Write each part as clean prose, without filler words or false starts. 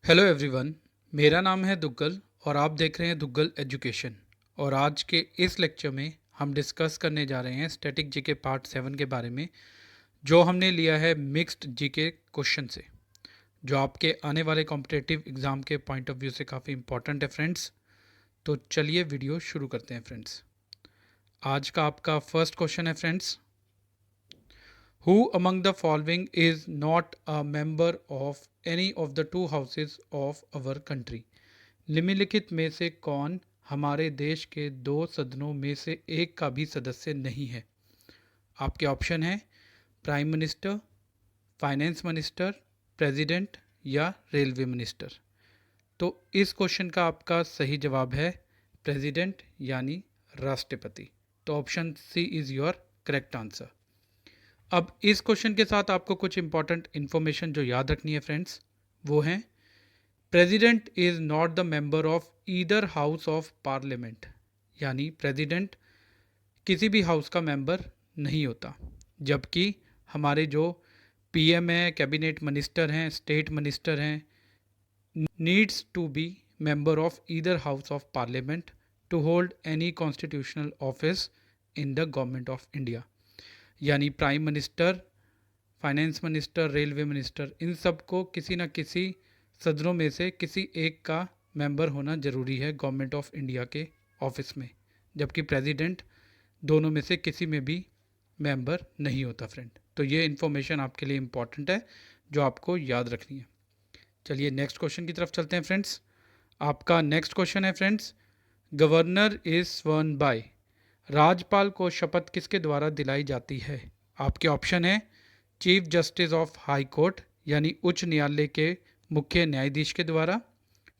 Hello everyone, मेरा नाम है दुग्गल और आप देख रहे हैं दुग्गल एजुकेशन। और आज के इस लेक्चर में हम डिस्कस करने जा रहे हैं स्टैटिक जीके पार्ट 7 के बारे में, जो हमने लिया है मिक्स्ड जीके क्वेश्चन से, जो आपके आने वाले कॉम्पिटिटिव एग्ज़ाम के पॉइंट ऑफ व्यू से काफ़ी इंपॉर्टेंट है फ्रेंड्स। तो चलिए वीडियो शुरू करते हैं फ्रेंड्स। आज का आपका फर्स्ट क्वेश्चन है friends, Who among the following is not a member of any of the two houses of our country? निम्नलिखित में से कौन हमारे देश के दो सदनों में से एक का भी सदस्य नहीं है? आपके ऑप्शन है prime minister, finance minister, president या रेलवे मिनिस्टर। तो इस क्वेश्चन का आपका सही जवाब है प्रेसिडेंट यानी राष्ट्रपति। तो option C is your correct answer. अब इस क्वेश्चन के साथ आपको कुछ इंपॉर्टेंट इन्फॉर्मेशन जो याद रखनी है फ्रेंड्स, वो हैं president is not the member of either house of parliament, यानी प्रेसिडेंट किसी भी हाउस का मेंबर नहीं होता, जबकि हमारे जो पीएम हैं, कैबिनेट मिनिस्टर हैं, स्टेट मिनिस्टर हैं, needs to be member of either house of parliament to hold any constitutional office in the government of India. यानी prime minister, finance minister, railway minister, इन सब को किसी न किसी सदनों में से किसी एक का मेंबर होना ज़रूरी है गवर्नमेंट ऑफ इंडिया के ऑफिस में, जबकि प्रेसिडेंट दोनों में से किसी में भी मेंबर नहीं होता फ्रेंड। तो ये इन्फॉर्मेशन आपके लिए इम्पॉर्टेंट है जो आपको याद रखनी है। चलिए नेक्स्ट क्वेश्चन की तरफ चलते हैं फ्रेंड्स। आपका नेक्स्ट क्वेश्चन है friends, governor is Swarna bye, राज्यपाल को शपथ किसके द्वारा दिलाई जाती है? आपके ऑप्शन है chief justice of high court यानी उच्च न्यायालय के मुख्य न्यायाधीश के द्वारा,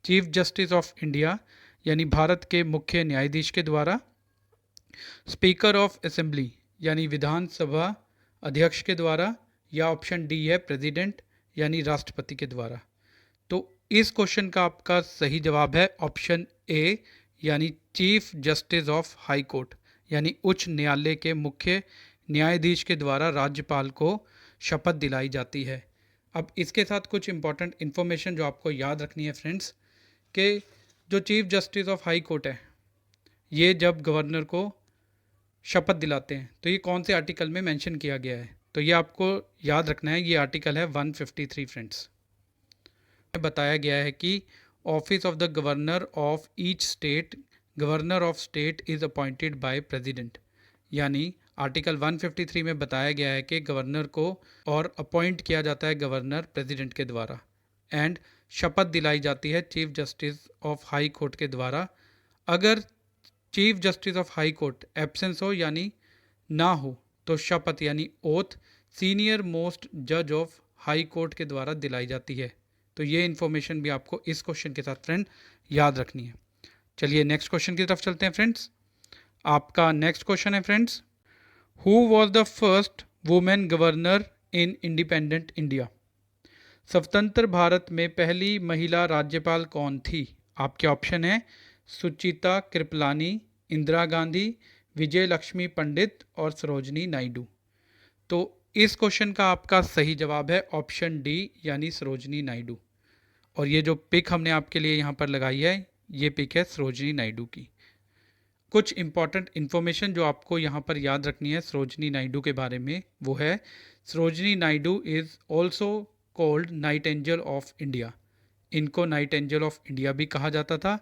चीफ जस्टिस ऑफ इंडिया यानी भारत के मुख्य न्यायाधीश के द्वारा, स्पीकर ऑफ असेंबली यानी विधानसभा अध्यक्ष के द्वारा, या ऑप्शन डी है प्रेसिडेंट यानी राष्ट्रपति के द्वारा। तो इस क्वेश्चन का आपका सही जवाब है ऑप्शन ए यानी chief justice of high court यानी उच्च न्यायालय के मुख्य न्यायाधीश के द्वारा राज्यपाल को शपथ दिलाई जाती है। अब इसके साथ कुछ इंपॉर्टेंट इन्फॉर्मेशन जो आपको याद रखनी है फ्रेंड्स, कि जो chief justice of high court है, ये जब गवर्नर को शपथ दिलाते हैं तो ये कौन से आर्टिकल में मेंशन किया गया है? तो ये आपको याद रखना है, ये आर्टिकल है 153 फ्रेंड्स। बताया गया है कि office of the governor of each state, governor of state is appointed by president, यानी आर्टिकल 153 में बताया गया है कि गवर्नर को और अपॉइंट किया जाता है गवर्नर प्रेसिडेंट के द्वारा, एंड शपथ दिलाई जाती है chief justice of high court के द्वारा। अगर chief justice of high court absence हो यानी ना हो तो शपथ यानी ओथ सीनियर मोस्ट जज ऑफ हाई कोर्ट के द्वारा दिलाई जाती है। तो ये इन्फॉर्मेशन भी आपको इस क्वेश्चन के साथ फ्रेंड याद रखनी है। चलिए नेक्स्ट क्वेश्चन की तरफ चलते हैं फ्रेंड्स। आपका नेक्स्ट क्वेश्चन है friends, who was the first women governor in independent India? स्वतंत्र भारत में पहली महिला राज्यपाल कौन थी? आपके ऑप्शन है सुचिता कृपलानी, इंदिरा गांधी, विजय लक्ष्मी पंडित और सरोजनी नायडू। तो इस क्वेश्चन का आपका सही जवाब है ऑप्शन डी यानी सरोजनी नायडू। और ये जो पिक हमने आपके लिए यहाँ पर लगाई है, ये पिक है सरोजनी नायडू की। कुछ इंपॉर्टेंट इन्फॉर्मेशन जो आपको यहाँ पर याद रखनी है सरोजनी नायडू के बारे में, वो है Sarojini Naidu is also called nightingale of India. इनको नाइट एंजल ऑफ इंडिया भी कहा जाता था।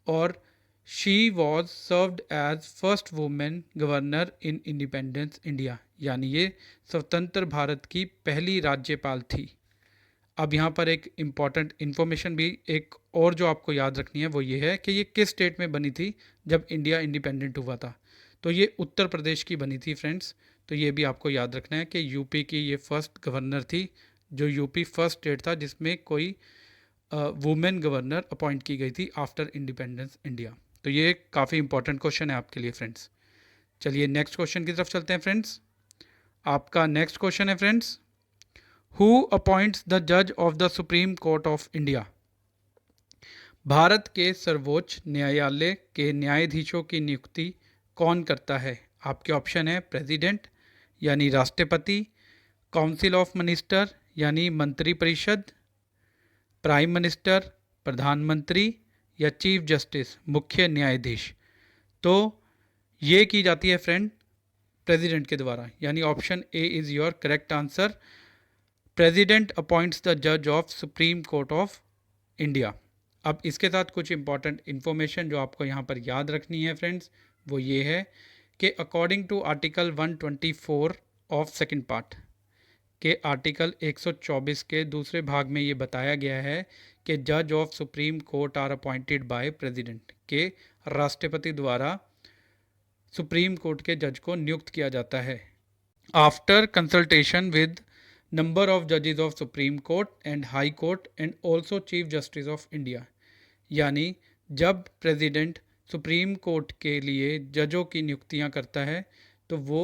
और she was served as first women governor in independence India, यानी ये स्वतंत्र भारत की पहली राज्यपाल थी। अब यहाँ पर एक इम्पॉर्टेंट इन्फॉर्मेशन भी एक और जो आपको याद रखनी है वो ये है कि ये किस स्टेट में बनी थी जब इंडिया इंडिपेंडेंट हुआ था? तो ये उत्तर प्रदेश की बनी थी फ्रेंड्स। तो ये भी आपको याद रखना है कि यूपी की ये फर्स्ट गवर्नर थी, जो यूपी फर्स्ट स्टेट था जिसमें कोई वुमेन गवर्नर अपॉइंट की गई थी आफ्टर इंडिपेंडेंस इंडिया। तो ये काफ़ी इंपॉर्टेंट क्वेश्चन है आपके लिए फ्रेंड्स। चलिए नेक्स्ट क्वेश्चन की तरफ चलते हैं फ्रेंड्स। आपका नेक्स्ट क्वेश्चन है फ्रेंड्स, हु अपॉइंट्स द जज of the supreme court of India? Bharat के सर्वोच्च न्यायालय के न्यायाधीशों की नियुक्ति कौन करता है? आपके ऑप्शन है प्रेसिडेंट यानी राष्ट्रपति, काउंसिल ऑफ मिनिस्टर यानी मंत्रिपरिषद, प्राइम मिनिस्टर, प्रधानमंत्री या चीफ जस्टिस, मुख्य न्यायाधीश। तो ये की जाती है फ्रेंड प्रेसिडेंट के द्वारा, यानी option A is your correct answer. President appoints the जज of supreme court of India. अब इसके साथ कुछ इंपॉर्टेंट इन्फॉर्मेशन जो आपको यहाँ पर याद रखनी है फ्रेंड्स, वो ये है कि according to article 124 of second part के आर्टिकल 124 के दूसरे भाग में ये बताया गया है कि जज of supreme court are appointed by president, के राष्ट्रपति द्वारा सुप्रीम कोर्ट के जज को नियुक्त किया जाता है after consultation with number of जजेस of supreme court and high court and also chief justice of India. यानी जब प्रेसिडेंट सुप्रीम कोर्ट के लिए जजों की नियुक्तियां करता है तो वो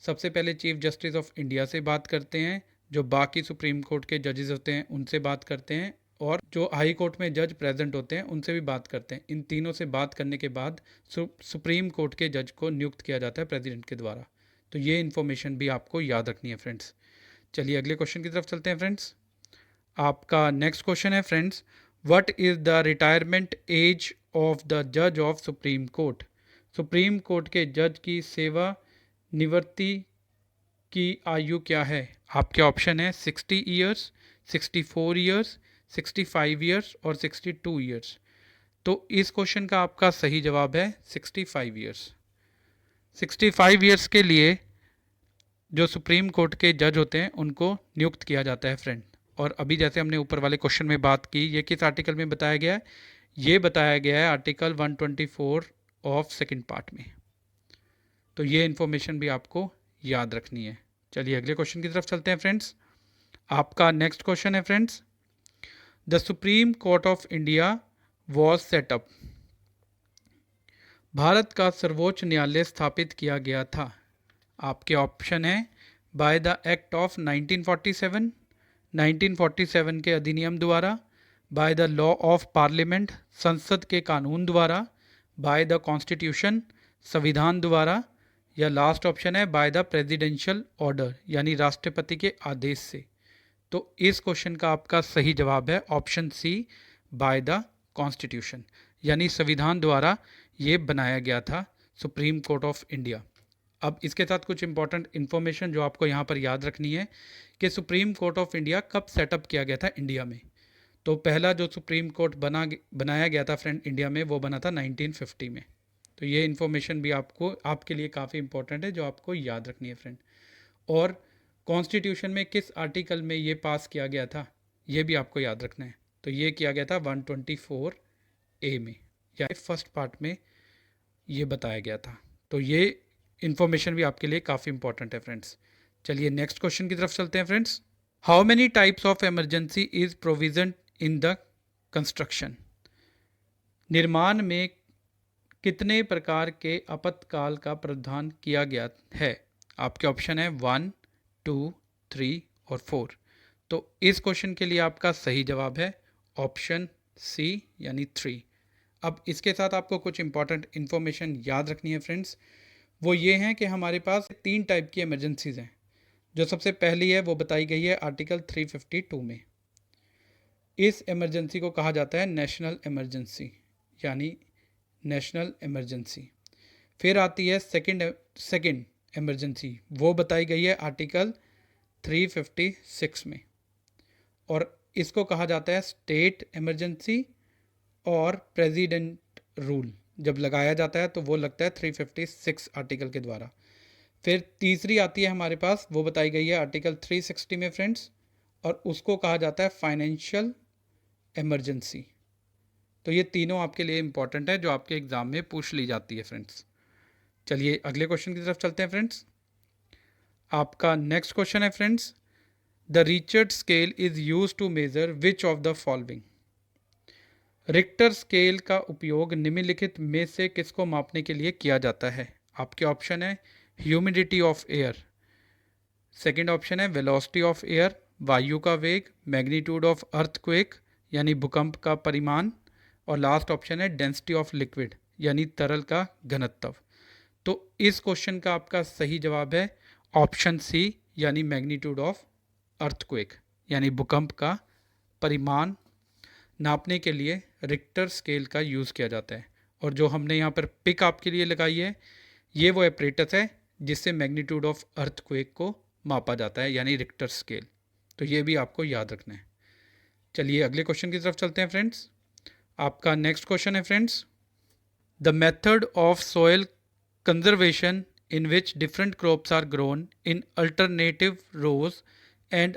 सबसे पहले चीफ जस्टिस ऑफ इंडिया से बात करते हैं, जो बाकी सुप्रीम कोर्ट के जजेस होते हैं उनसे बात करते हैं, और जो हाई कोर्ट में जज प्रेजेंट होते हैं उनसे भी बात करते हैं। इन तीनों से बात करने के बाद सुप्रीम कोर्ट के जज को नियुक्त किया जाता है प्रेसिडेंट के द्वारा। तो ये इन्फॉर्मेशन भी आपको याद रखनी है फ्रेंड्स। चलिए अगले क्वेश्चन की तरफ चलते हैं फ्रेंड्स। आपका नेक्स्ट क्वेश्चन है friends, what is the retirement age of the जज of supreme court. Supreme court के जज की सेवा निवृत्ति की आयु क्या है? आपके ऑप्शन है 60 ईयर्स, 64 ईयर्स, 65 ईयर्स और 62 ईयर्स। तो इस क्वेश्चन का आपका सही जवाब है 65 ईयर्स। 65 ईयर्स के लिए जो सुप्रीम कोर्ट के जज होते हैं उनको नियुक्त किया जाता है फ्रेंड। और अभी जैसे हमने ऊपर वाले क्वेश्चन में बात की, ये किस आर्टिकल में बताया गया है? ये बताया गया है आर्टिकल 124 ऑफ सेकंड पार्ट में। तो ये इन्फॉर्मेशन भी आपको याद रखनी है। चलिए अगले क्वेश्चन की तरफ चलते हैं फ्रेंड्स। आपका नेक्स्ट क्वेश्चन है friends, the supreme court of India was setup. Bharat का सर्वोच्च न्यायालय स्थापित किया गया था। आपके ऑप्शन है बाय द एक्ट ऑफ 1947, 1947 के अधिनियम द्वारा, by the law of parliament, संसद के कानून द्वारा, बाय द कॉन्स्टिट्यूशन, संविधान द्वारा, या लास्ट ऑप्शन है बाय द प्रेसिडेंशियल ऑर्डर, यानी राष्ट्रपति के आदेश से। तो इस क्वेश्चन का आपका सही जवाब है option C, by the constitution, यानी संविधान द्वारा ये बनाया गया था सुप्रीम कोर्ट ऑफ इंडिया। अब इसके साथ कुछ इंपॉर्टेंट इन्फॉर्मेशन जो आपको यहाँ पर याद रखनी है कि सुप्रीम कोर्ट ऑफ इंडिया कब सेटअप किया गया था इंडिया में। तो पहला जो सुप्रीम कोर्ट बनाया गया था फ्रेंड इंडिया में, वो बना था 1950 में। तो ये इन्फॉर्मेशन भी आपके लिए काफ़ी इंपॉर्टेंट है जो आपको याद रखनी है फ्रेंड। और कॉन्स्टिट्यूशन में किस आर्टिकल में ये पास किया गया था, ये भी आपको याद रखना है। तो ये किया गया था 124A में, या फर्स्ट पार्ट में ये बताया गया था। तो ये इन्फॉर्मेशन भी आपके लिए काफ़ी इंपॉर्टेंट है फ्रेंड्स। चलिए नेक्स्ट क्वेश्चन की तरफ चलते हैं friends. How many types of emergency is provision in the construction. निर्माण में कितने प्रकार के आपातकाल का प्रावधान किया गया है? आपके ऑप्शन है 1, 2, 3 और 4। तो इस क्वेश्चन के लिए आपका सही जवाब है ऑप्शन सी, यानी 3। अब इसके साथ आपको कुछ इंपॉर्टेंट इन्फॉर्मेशन याद रखनी है फ्रेंड्स। वो ये हैं कि हमारे पास 3 टाइप की इमरजेंसीज़ हैं। जो सबसे पहली है वो बताई गई है आर्टिकल 352 में। इस इमरजेंसी को कहा जाता है नेशनल इमरजेंसी, यानी नेशनल इमरजेंसी। फिर आती है सेकंड इमरजेंसी, वो बताई गई है आर्टिकल 356 में, और इसको कहा जाता है स्टेट इमरजेंसी। और प्रेसिडेंट रूल जब लगाया जाता है तो वो लगता है 356 आर्टिकल के द्वारा। फिर तीसरी आती है हमारे पास, वो बताई गई है आर्टिकल 360 में फ्रेंड्स, और उसको कहा जाता है फाइनेंशियल इमरजेंसी। तो ये तीनों आपके लिए इंपॉर्टेंट है जो आपके एग्ज़ाम में पूछ ली जाती है फ्रेंड्स। चलिए अगले क्वेश्चन की तरफ चलते हैं फ्रेंड्स। आपका नेक्स्ट क्वेश्चन है friends, the Richter scale is used to measure which of the following. Richter scale का उपयोग निम्नलिखित में से किसको मापने के लिए किया जाता है? आपके ऑप्शन है humidity of air, second option है वेलोसिटी ऑफ एयर, वायु का वेग, मैग्नीट्यूड ऑफ अर्थक्वेक यानी भूकंप का परिमाण, और लास्ट ऑप्शन है डेंसिटी ऑफ लिक्विड यानी तरल का घनत्व। तो इस क्वेश्चन का आपका सही जवाब है ऑप्शन सी, यानी मैग्नीट्यूड ऑफ अर्थक्वेक, यानी भूकंप का परिमाण नापने के लिए रिक्टर स्केल का यूज़ किया जाता है। और जो हमने यहाँ पर पिक आपके लिए लगाई है, ये वो एपरेटस है जिससे मैग्नीट्यूड ऑफ अर्थक्वेक को मापा जाता है, यानी रिक्टर स्केल। तो ये भी आपको याद रखना है। चलिए अगले क्वेश्चन की तरफ चलते हैं फ्रेंड्स। आपका नेक्स्ट क्वेश्चन है friends, the method of soil conservation in which different crops are grown in alternative rows and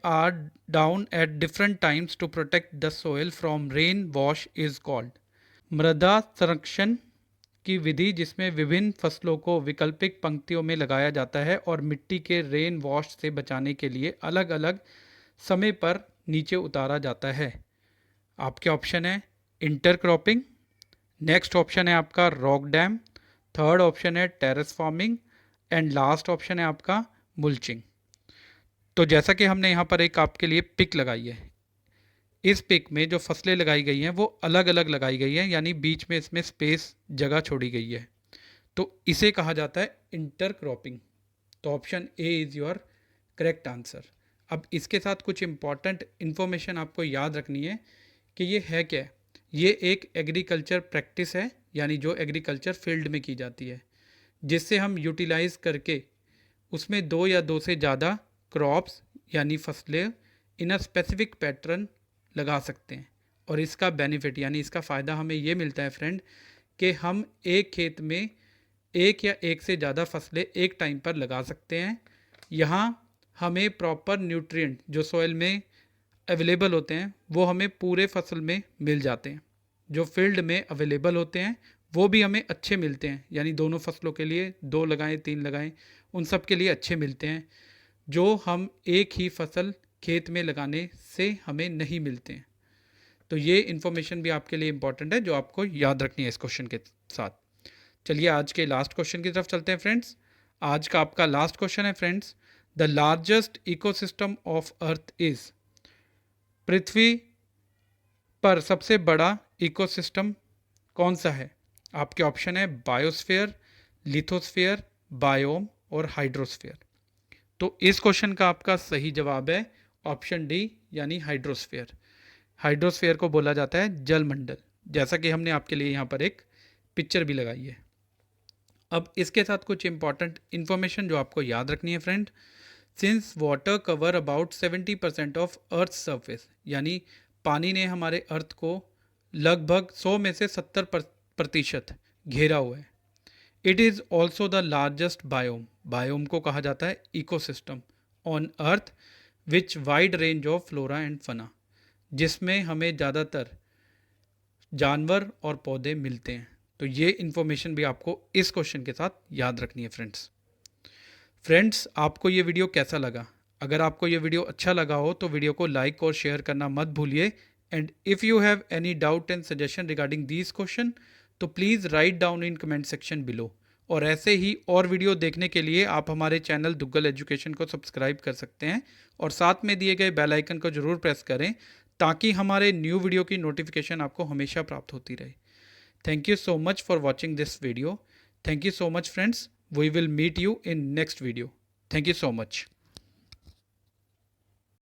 are down at different times to protect the soil from rain wash is called। मृदा संरक्षण की विधि जिसमें विभिन्न फसलों को वैकल्पिक पंक्तियों में लगाया जाता है और मिट्टी के रेन वॉश से बचाने के लिए अलग अलग समय पर नीचे उतारा जाता है। आपके ऑप्शन है इंटरक्रॉपिंग, नेक्स्ट ऑप्शन है आपका रॉक डैम, थर्ड ऑप्शन है terrace farming and last option है आपका मुल्चिंग। तो जैसा कि हमने यहाँ पर एक आपके लिए पिक लगाई है, इस पिक में जो फसलें लगाई गई हैं वो अलग अलग लगाई गई हैं, यानी बीच में इसमें स्पेस जगह छोड़ी गई है, तो इसे कहा जाता है इंटरक्रॉपिंग। तो option A is your correct answer. अब इसके साथ कुछ इंपॉर्टेंट इन्फॉर्मेशन आपको याद रखनी है कि ये है क्या। ये एक एग्रीकल्चर प्रैक्टिस है, यानी जो एग्रीकल्चर फील्ड में की जाती है, जिससे हम यूटिलाइज करके उसमें दो या दो से ज़्यादा क्रॉप्स यानी फसलें इन अ स्पेसिफिक पैटर्न लगा सकते हैं। और इसका बेनिफिट यानी इसका फ़ायदा हमें ये मिलता है फ्रेंड कि हम एक खेत में एक या एक से ज़्यादा फसलें एक टाइम पर लगा सकते हैं। यहाँ हमें प्रॉपर न्यूट्रिएंट जो सॉइल में अवेलेबल होते हैं वो हमें पूरे फसल में मिल जाते हैं, जो फील्ड में अवेलेबल होते हैं वो भी हमें अच्छे मिलते हैं, यानी दोनों फसलों के लिए 2 लगाएं 3 लगाएं उन सब के लिए अच्छे मिलते हैं, जो हम एक ही फसल खेत में लगाने से हमें नहीं मिलते हैं। तो ये इन्फॉर्मेशन भी आपके लिए इम्पॉर्टेंट है जो आपको याद रखनी है इस क्वेश्चन के साथ। चलिए आज के लास्ट क्वेश्चन की तरफ चलते हैं फ्रेंड्स। आज का आपका लास्ट क्वेश्चन है friends, the largest ecosystem of earth is. पृथ्वी पर सबसे बड़ा इकोसिस्टम कौन सा है? आपके ऑप्शन है बायोस्फीयर, लिथोस्फीयर, बायोम और हाइड्रोस्फीयर। तो इस क्वेश्चन का आपका सही जवाब है ऑप्शन डी, यानी हाइड्रोस्फीयर। हाइड्रोस्फीयर को बोला जाता है जलमंडल, जैसा कि हमने आपके लिए यहाँ पर एक पिक्चर भी लगाई है। अब इसके साथ कुछ इंपॉर्टेंट इन्फॉर्मेशन जो आपको याद रखनी है friend. Since water cover about 70% of earth surface, यानी पानी ने हमारे अर्थ को लगभग 100 में से 70% घेरा हुआ है। It is also the largest biome, biome को कहा जाता है ecosystem on earth which wide range of flora and fauna, जिसमें हमें ज़्यादातर जानवर और पौधे मिलते हैं। तो ये इन्फॉर्मेशन भी आपको इस क्वेश्चन के साथ याद रखनी है फ्रेंड्स आपको ये वीडियो कैसा लगा? अगर आपको ये वीडियो अच्छा लगा हो तो वीडियो को लाइक और शेयर करना मत भूलिए। And if you have any doubt and suggestion regarding these question तो please write down in comment section below. और ऐसे ही और वीडियो देखने के लिए आप हमारे चैनल दुग्गल एजुकेशन को सब्सक्राइब कर सकते हैं और साथ में दिए गए बेल आइकन को ज़रूर प्रेस करें ताकि हमारे न्यू वीडियो की नोटिफिकेशन आपको हमेशा प्राप्त होती रहे। Thank you so much for watching this video. Thank you so much friends. We will meet you in next video. Thank you so much.